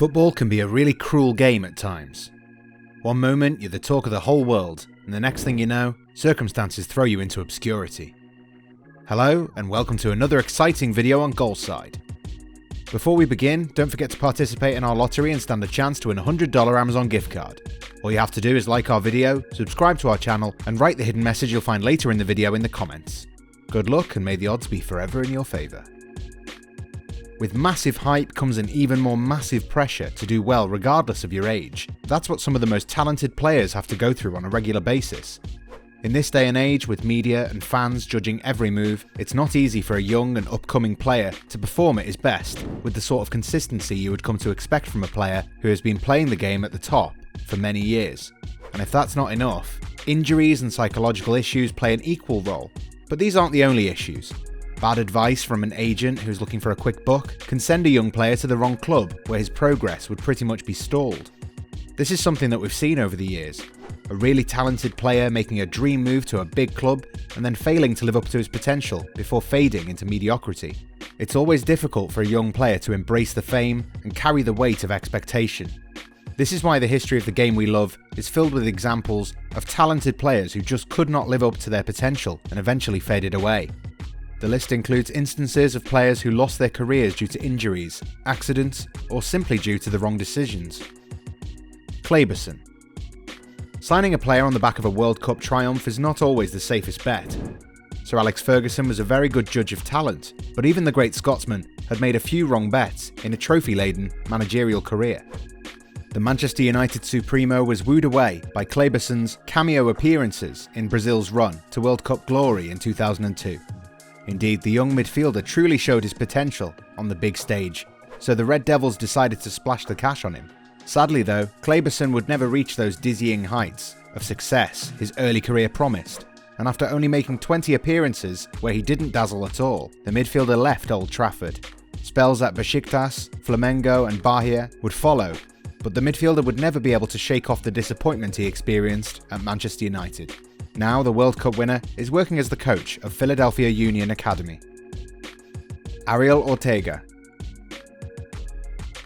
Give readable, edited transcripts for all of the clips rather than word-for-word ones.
Football can be a really cruel game at times. One moment you're the talk of the whole world, and the next thing you know, circumstances throw you into obscurity. Hello, and welcome to another exciting video on GoalSide. Before we begin, don't forget to participate in our lottery and stand a chance to win a $100 Amazon gift card. All you have to do is like our video, subscribe to our channel, and write the hidden message you'll find later in the video in the comments. Good luck, and may the odds be forever in your favour. With massive hype comes an even more massive pressure to do well regardless of your age. That's what some of the most talented players have to go through on a regular basis. In this day and age, with media and fans judging every move, it's not easy for a young and upcoming player to perform at his best, with the sort of consistency you would come to expect from a player who has been playing the game at the top for many years. And if that's not enough, injuries and psychological issues play an equal role. But these aren't the only issues. Bad advice from an agent who's looking for a quick buck can send a young player to the wrong club where his progress would pretty much be stalled. This is something that we've seen over the years. A really talented player making a dream move to a big club and then failing to live up to his potential before fading into mediocrity. It's always difficult for a young player to embrace the fame and carry the weight of expectation. This is why the history of the game we love is filled with examples of talented players who just could not live up to their potential and eventually faded away. The list includes instances of players who lost their careers due to injuries, accidents, or simply due to the wrong decisions. Burson. Signing a player on the back of a World Cup triumph is not always the safest bet. Sir Alex Ferguson was a very good judge of talent, but even the great Scotsman had made a few wrong bets in a trophy-laden managerial career. The Manchester United Supremo was wooed away by Burson's cameo appearances in Brazil's run to World Cup glory in 2002. Indeed, the young midfielder truly showed his potential on the big stage, so the Red Devils decided to splash the cash on him. Sadly though, Burson would never reach those dizzying heights of success his early career promised, and after only making 20 appearances where he didn't dazzle at all, the midfielder left Old Trafford. Spells at Besiktas, Flamengo and Bahia would follow, but the midfielder would never be able to shake off the disappointment he experienced at Manchester United. Now the World Cup winner is working as the coach of Philadelphia Union Academy. Ortega.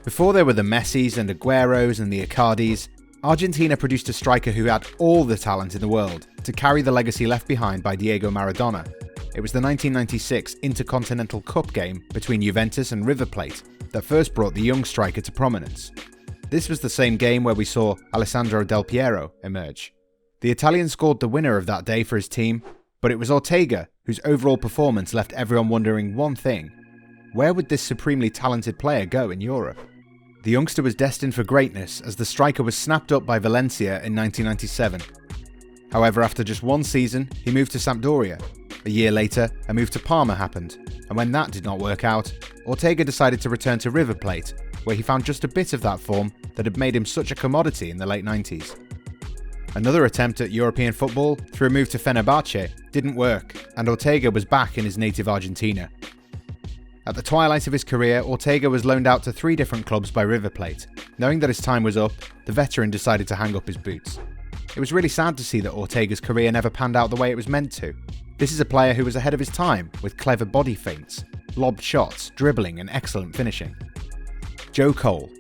Before there were the Messis and Agueros and the Icardis, Argentina produced a striker who had all the talent in the world to carry the legacy left behind by Diego Maradona. It was the 1996 Intercontinental Cup game between Juventus and River Plate that first brought the young striker to prominence. This was the same game where we saw Alessandro Del Piero emerge. The Italian scored the winner of that day for his team, but it was Ortega whose overall performance left everyone wondering one thing: where would this supremely talented player go in Europe? The youngster was destined for greatness as the striker was snapped up by Valencia in 1997. However, after just one season, he moved to Sampdoria. A year later, a move to Parma happened, and when that did not work out, Ortega decided to return to River Plate, where he found just a bit of that form that had made him such a commodity in the late 90s. Another attempt at European football through a move to Fenerbahce didn't work, and Ortega was back in his native Argentina. At the twilight of his career, Ortega was loaned out to 3 different clubs by River Plate. Knowing that his time was up, the veteran decided to hang up his boots. It was really sad to see that Ortega's career never panned out the way it was meant to. This is a player who was ahead of his time, with clever body feints, lobbed shots, dribbling and excellent finishing. Joe Cole.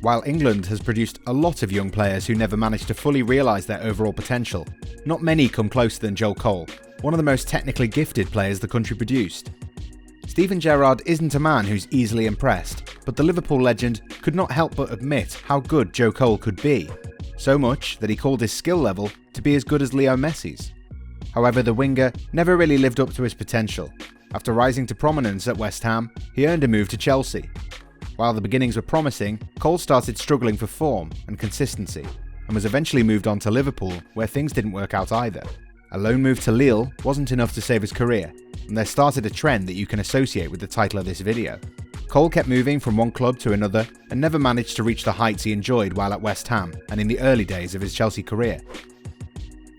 While England has produced a lot of young players who never managed to fully realise their overall potential, not many come closer than Joe Cole, one of the most technically gifted players the country produced. Steven Gerrard isn't a man who's easily impressed, but the Liverpool legend could not help but admit how good Joe Cole could be, so much that he called his skill level to be as good as Leo Messi's. However, the winger never really lived up to his potential. After rising to prominence at West Ham, he earned a move to Chelsea. While the beginnings were promising, Cole started struggling for form and consistency, and was eventually moved on to Liverpool, where things didn't work out either. A loan move to Lille wasn't enough to save his career, and there started a trend that you can associate with the title of this video. Cole kept moving from one club to another, and never managed to reach the heights he enjoyed while at West Ham and in the early days of his Chelsea career.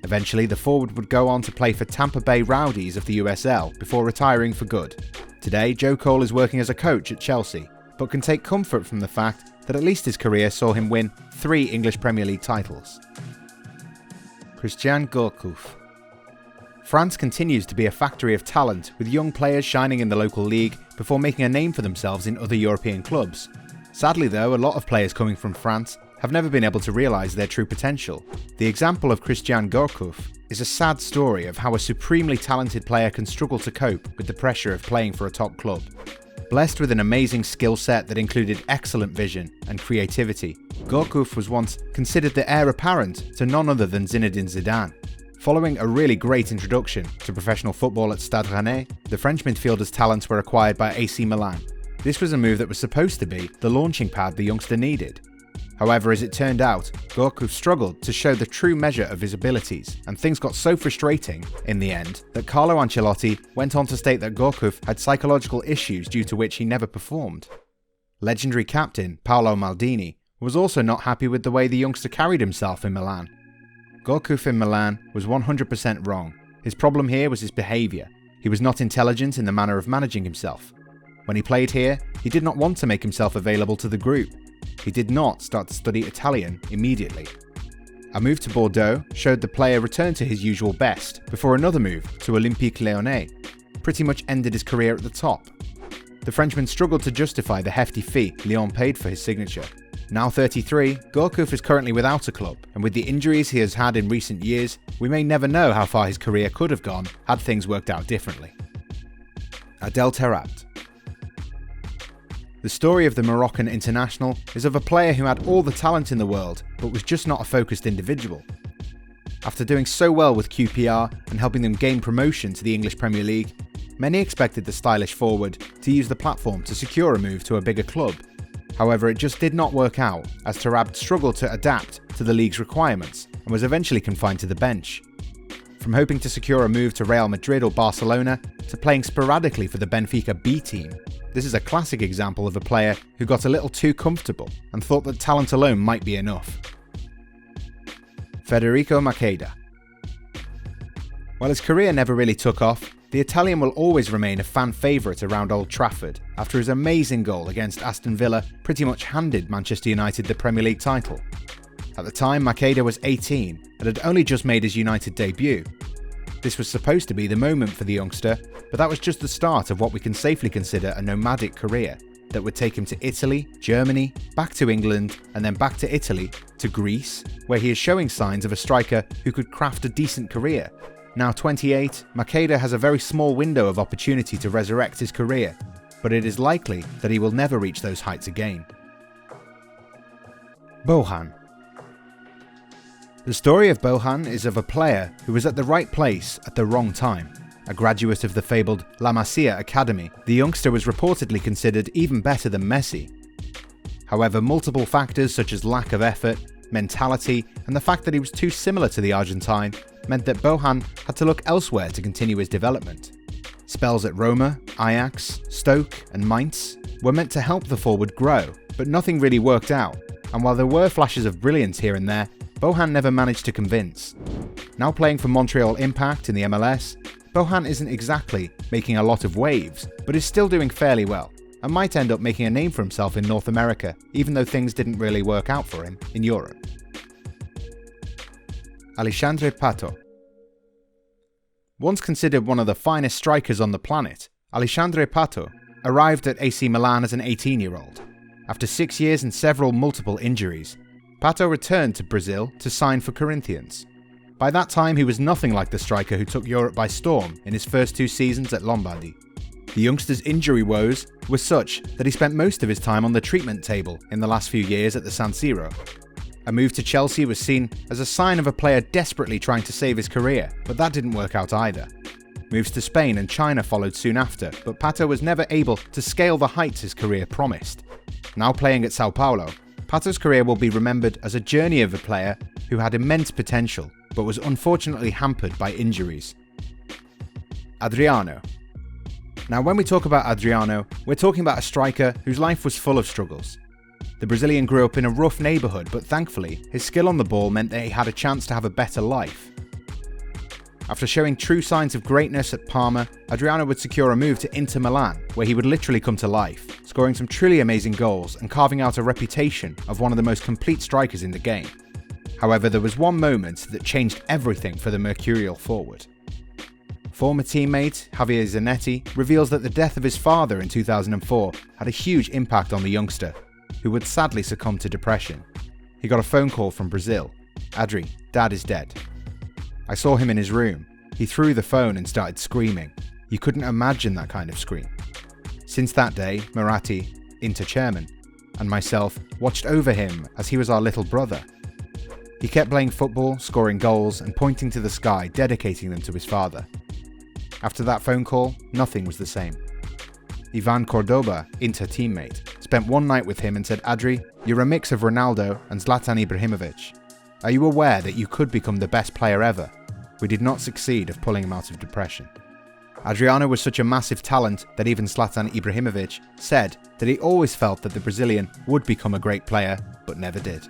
Eventually, the forward would go on to play for Tampa Bay Rowdies of the USL before retiring for good. Today, Joe Cole is working as a coach at Chelsea, but can take comfort from the fact that at least his career saw him win 3 English Premier League titles. Gourcuff. France continues to be a factory of talent, with young players shining in the local league before making a name for themselves in other European clubs. Sadly though, a lot of players coming from France have never been able to realise their true potential. The example of Christian Gourcuff is a sad story of how a supremely talented player can struggle to cope with the pressure of playing for a top club. Blessed with an amazing skill set that included excellent vision and creativity, Gourcuff was once considered the heir apparent to none other than Zinedine Zidane. Following a really great introduction to professional football at Stade Rennais, the French midfielder's talents were acquired by AC Milan. This was a move that was supposed to be the launching pad the youngster needed. However, as it turned out, Gourcuff struggled to show the true measure of his abilities, and things got so frustrating, in the end, that Carlo Ancelotti went on to state that Gourcuff had psychological issues due to which he never performed. Legendary captain Paolo Maldini was also not happy with the way the youngster carried himself in Milan. Gourcuff in Milan was 100% wrong. His problem here was his behaviour. He was not intelligent in the manner of managing himself. When he played here, he did not want to make himself available to the group. He did not start to study Italian immediately. A move to Bordeaux showed the player return to his usual best, before another move to Olympique Lyonnais pretty much ended his career at the top. The Frenchman struggled to justify the hefty fee Lyon paid for his signature. Now 33, Gourcuff is currently without a club, and with the injuries he has had in recent years, we may never know how far his career could have gone had things worked out differently. Adel Taarabt. The story of the Moroccan international is of a player who had all the talent in the world, but was just not a focused individual. After doing so well with QPR and helping them gain promotion to the English Premier League, many expected the stylish forward to use the platform to secure a move to a bigger club. However, it just did not work out, as Taarabt struggled to adapt to the league's requirements and was eventually confined to the bench. From hoping to secure a move to Real Madrid or Barcelona, to playing sporadically for the Benfica B team, this is a classic example of a player who got a little too comfortable and thought that talent alone might be enough. Federico Makeda. While his career never really took off, the Italian will always remain a fan favourite around Old Trafford after his amazing goal against Aston Villa pretty much handed Manchester United the Premier League title. At the time, Makeda was 18 and had only just made his United debut. This was supposed to be the moment for the youngster, but that was just the start of what we can safely consider a nomadic career that would take him to Italy, Germany, back to England, and then back to Italy, to Greece, where he is showing signs of a striker who could craft a decent career. Now 28, Makeda has a very small window of opportunity to resurrect his career, but it is likely that he will never reach those heights again. Bohan. The story of Bohan is of a player who was at the right place at the wrong time. A graduate of the fabled La Masia Academy, the youngster was reportedly considered even better than Messi. However, multiple factors such as lack of effort, mentality, and the fact that he was too similar to the Argentine meant that Bohan had to look elsewhere to continue his development. Spells at Roma, Ajax, Stoke, and Mainz were meant to help the forward grow, but nothing really worked out, and while there were flashes of brilliance here and there, Bohan never managed to convince. Now playing for Montreal Impact in the MLS, Bohan isn't exactly making a lot of waves, but is still doing fairly well, and might end up making a name for himself in North America, even though things didn't really work out for him in Europe. Alexandre Pato. Once considered one of the finest strikers on the planet, Alexandre Pato arrived at AC Milan as an 18-year-old. After 6 years and several multiple injuries, Pato returned to Brazil to sign for Corinthians. By that time, he was nothing like the striker who took Europe by storm in his first 2 seasons at Lombardy. The youngster's injury woes were such that he spent most of his time on the treatment table in the last few years at the San Siro. A move to Chelsea was seen as a sign of a player desperately trying to save his career, but that didn't work out either. Moves to Spain and China followed soon after, but Pato was never able to scale the heights his career promised. Now playing at Sao Paulo, Pato's career will be remembered as a journey of a player who had immense potential, but was unfortunately hampered by injuries. Adriano. Now when we talk about Adriano, we're talking about a striker whose life was full of struggles. The Brazilian grew up in a rough neighbourhood, but thankfully, his skill on the ball meant that he had a chance to have a better life. After showing true signs of greatness at Parma, Adriano would secure a move to Inter Milan, where he would literally come to life, scoring some truly amazing goals and carving out a reputation of one of the most complete strikers in the game. However, there was one moment that changed everything for the mercurial forward. Former teammate Javier Zanetti reveals that the death of his father in 2004 had a huge impact on the youngster. who would sadly succumb to depression. He got a phone call from Brazil. "Adri, Dad is dead." I saw him in his room. He threw the phone and started screaming. You couldn't imagine that kind of scream. Since that day, Marathi, Inter chairman, and myself watched over him as he was our little brother. He kept playing football, scoring goals, and pointing to the sky, dedicating them to his father. After that phone call, nothing was the same. Ivan Cordoba, Inter teammate, spent one night with him and said, "Adri, you're a mix of Ronaldo and Zlatan Ibrahimovic. Are you aware that you could become the best player ever?" We did not succeed of pulling him out of depression. Adriano was such a massive talent that even Zlatan Ibrahimovic said that he always felt that the Brazilian would become a great player, but never did.